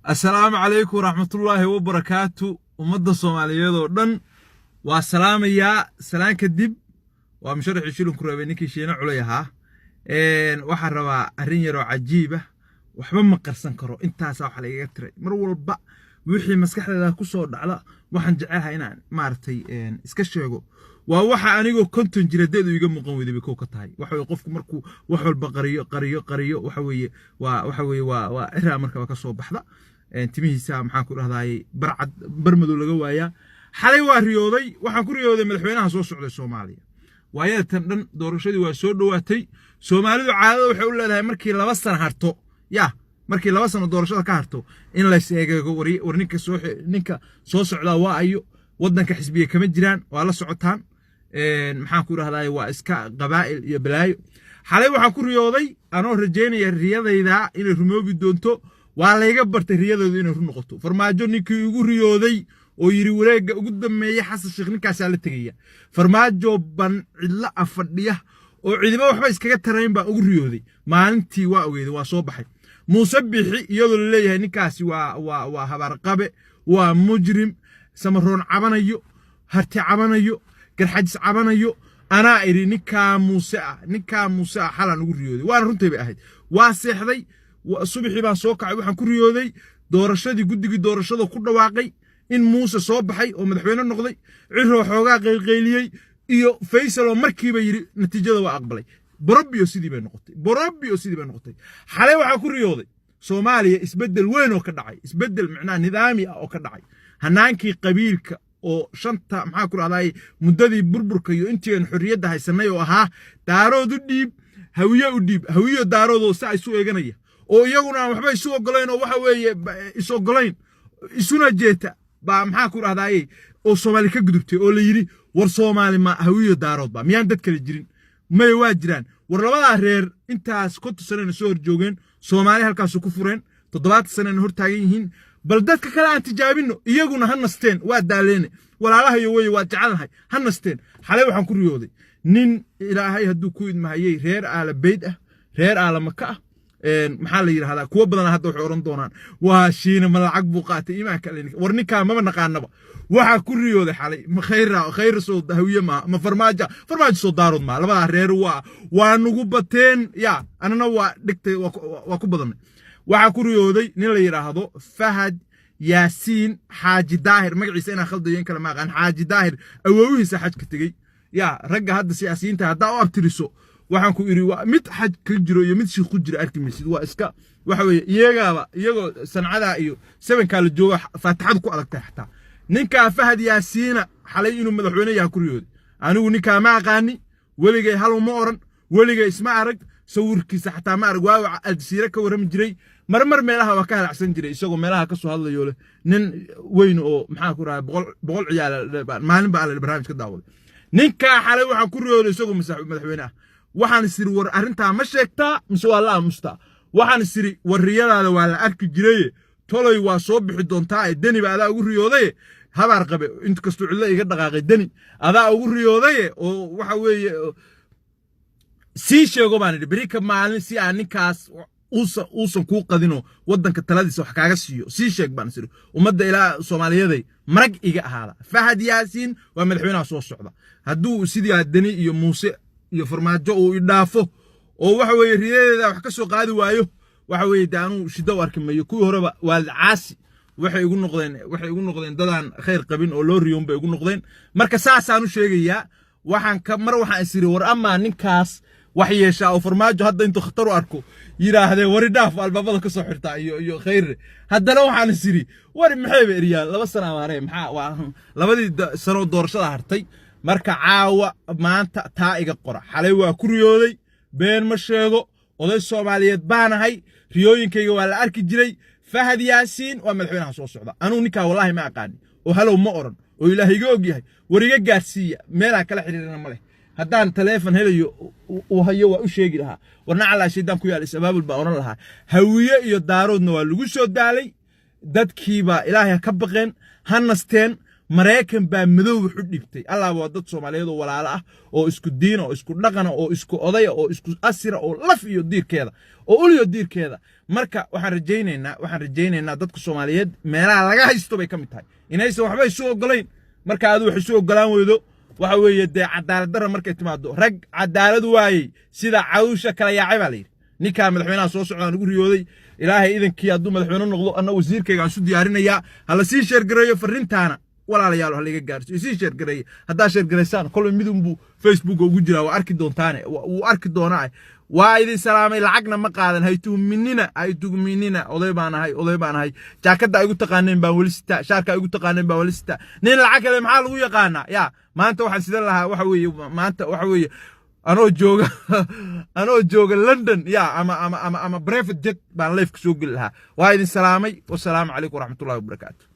السلام عليكم ورحمة الله وبركاته ومدة الصومالية دون والسلام يا سلام كدب ومشرح يشيلون كروبينيكي شينا عليها وحروا الرينيرو عجيبة وحبا ما قرصن كرو انتا ساوح لغا تري مرول با وixii maskaxda ku soo dhacda waxaan jecelahay inaan maartay iska sheego waa waxa anigu konton jiradeedu iga muuqan weydii ko ka tahay waxa qofku markuu wax walba qariyo waxa weeye waa ira marka ka soo baxda timihiisa maxaan ku rahdaay barcad barmadu laga waaya xalay waa riyooday waxaan ku riyooday madaxweynaha soo socday Soomaaliya waayatan dhan doorashadii waa soo dhawaatay Soomaalidu caadada waxay u leedahay markii 2 sano harto markii 2 sano doorashada ka harto in la sheego ninka soo socda waa ayo wadanka xisbiye kama jiraan waa la socotaan maxaan ku rahdaay waa iska qabaa'il iyo balaayo xalay waxa ku riyooday anoo rajeynaya riyadayda inay rumoobi doonto waa la iga bartay riyadoodu inay run noqoto farmaajo ninkii ugu riyooday oo yiri wareega ugu dambeeyay xasan sheekh ninkaas la tagaya farmaajo ban cidla afadhiya oo ciidamo waxba iskaga tarayn baa ugu riyooday maalintii waa ogeeday waa soo baxay musabixi iyadoo leeyahay ninkaasi waa habar qabe waa mujrim samaroon cabanayo harti cabanayo garxajis cabanayo ana iri ninka Muuse xalan ugu riyooday waan runtii bay ahayd waa seexday subaxii baan soo kacay waxaan ku riyooday doorashadii guddigii doorashada ku dhawaaqay in Muuse soo baxay oo madaxweyne noqday ciro xoogaa qeylqeyliyay iyo Faysal oo markiiba yiri natiijada waa aqbalay borobio sidii bay noqotay xalay waxa ku riyooday Soomaaliya isbedel weyn oo ka dhacay isbedel macnaa nidaami ah oo ka dhacay hanaankii qabiilka oo shanta maxaa ku raadayay muddadii burburka iyo intii xorriyadda haysanay oo ahaa daarood u dhiib hawiyo daarood oo saa isu eeganaya oo iyaguna waxba isu ogoleen oo waxa weeye isu ogoleen isuna jeeta ba maxaa ku raadayay oo Soomaali ka gudubtay oo la yiri war Soomaali ma hawiyo daarood ba miyaan dad kale jirin may waa jiraan war labada reer intaas ku tusanayna soo horjoogeen Soomaali halkaas ku fureen 7 sano hor taagan yihiin bal dadka kale aan tijaabino iyaguna hanasteen waa daaleene walaalaha iyo way waa jecelahay hanasteen xalay waxaan ku riyooday nin ilaahay haduu ku idmahayay reer aala beyd ah reer aala maka ah maxaa la yiraahdaa kuwa badan hadda waxay oran doonaan waa shiina ma lacag buu qaatay iimaanka war ninka ma naqaanaba waxa ku riyooday xalay ma khayr soo dahawiye ma farmaajo soo daarood ma labada reer waa nugu bateen anana waa dhigtay waa ku badan waxa ku riyooday nin la yiraahdo Fahad Yaasiin Xaaji Daahir magaciisa inaan khaldayeen kala ma aqaan Xaaji Daahir awoowihiisa xaj ka tagay ragga hadda siyaasiyiinta hadda u abtiriso waxaan ku iri waa mid xaj ka jiro iyo mid shiikh ku jiro arkimaysid waa iska waxa weeye iyagoo sancada iyo sabanka la jooga faataxad ku adagtay xataa ninka Fahad Yaasiin xalay inuu madaxweyne yahay ku riyooday anigu ninka ma aqaani waligay hal uma oran waligay isma arag sawirkiisa xataa ma arag waa alsiira ka waram jiray marmar meelaha waa ka halacsan jiray isagoo meelaha ka soo hadlayo leh nin weyn oo maxaa ku raay boqol ciyaal maalin baa la barnaamij ka daawaday ninka xalay waxa ku riyooday isagoo madaxweyne ah waxaan siri war arinta ma sheegtaa mise waa la aamusta waxaan siri wariyadaada waa la arki jiray tolay waa soo bixi doontaa dani baa adaa ugu riyooday habar qabe inta kasto cidla iga dhaqaaqay dani adaa ugu riyooday oo waxa weeye si sheego baan berika maalin si aan ninkaas uusan ku qadino wadanka taladiisa wax kaaga siiyo si sheeg baan siri umada ilaa Soomaaliyeed marag iga ahaada Fahad Yaasiin waa madaxweynaha soo socda haduu sidii dani iyo Muuse iyo farmaajo uu idhaafo oo waxa weeye riyadeeda wax ka soo qaadi waayo waxa weeye daanu shida u arkimayo kuwii horeba waa caasi waxay igu noqdeen dadaan khayr qabin oo loo riyoon bay igu noqdeen marka saasaan u sheegayaa waxaan isiri war ama ninkaas wax yeesha oo farmaajo hadda intuu khatar u arko yiraahdee wari dhaaf albaabada ka soo xirta iyo khayr haddana waxaan isiri wari maxay beeriyaal 2 sano maarey maxaa labadii sano doorashada hartay marka caawa maanta taa iga qora xalay waa ku riyooday been ma sheego oday Soomaaliyeed baanahay riyooyinkayga waa la arki jiray Fahad Yaasiin waa madaxweynaha soo socda anuu ninka wallahi ma aqaan oo halow ma oran oo ilaahay ga og yahay wariga gaarsiiya meelaha kala xiriirana ma leh haddaan telefoon helayo oo hayo waa u sheegi lahaa warna cala shaydan ku yaal sabaabul baa oran lahaa hawiye iyo daaroodna waa lagu soo daalay dadkiiba ilaahay ka baqeen hanasteen maraykan baa madow wuxuu dhibtay allah waa dad Soomaaliyeed oo walaalo ah oo isku diin oo isku dhaqan oo isku oday oo isku asira oo laf iyo diirkeeda oo uliyo diirkeeda marka waxaan rajaynaynaa dadka Soomaaliyeed meelaha laga haysto bay kamid tahay inaysan waxba isu ogolayn marka aad wax isu ogolaan weydo waxa weeye cadaalad darro markay timaado rag cadaalad waayay sida cawsha kala yaacay baa leeyahay ninka madaxweynaha soo socdaan ugu riyooday ilaahay idankii hadduu madaxweyne noqdo anna wasiirkayga aan isu diyaarinayaa hala sii sheergareeyo fariintaana walaalayaal ha laga gaarsiiyo sii sheergareeyo haddaa sheergareysaan kolay midunbuu Facebook ugu jiraa waa arki doontaane wuu arki doonaa waa idin salaamay lacagna ma qaadan haytuminina oday baan ahay jaakada ay ugu taqaaneen baan wali sita shaarka ay ugu taqaaneen baan wali sita nin lacag kale maxaa lagu yaqaanaa yaa maanta waxaan sidan lahaa waxa weeye anoo jooga London yaa ama private jet baan live ka soo gali lahaa waa idin salaamay wassalaamu calaykum waraxmatullaahi wabarakaatuh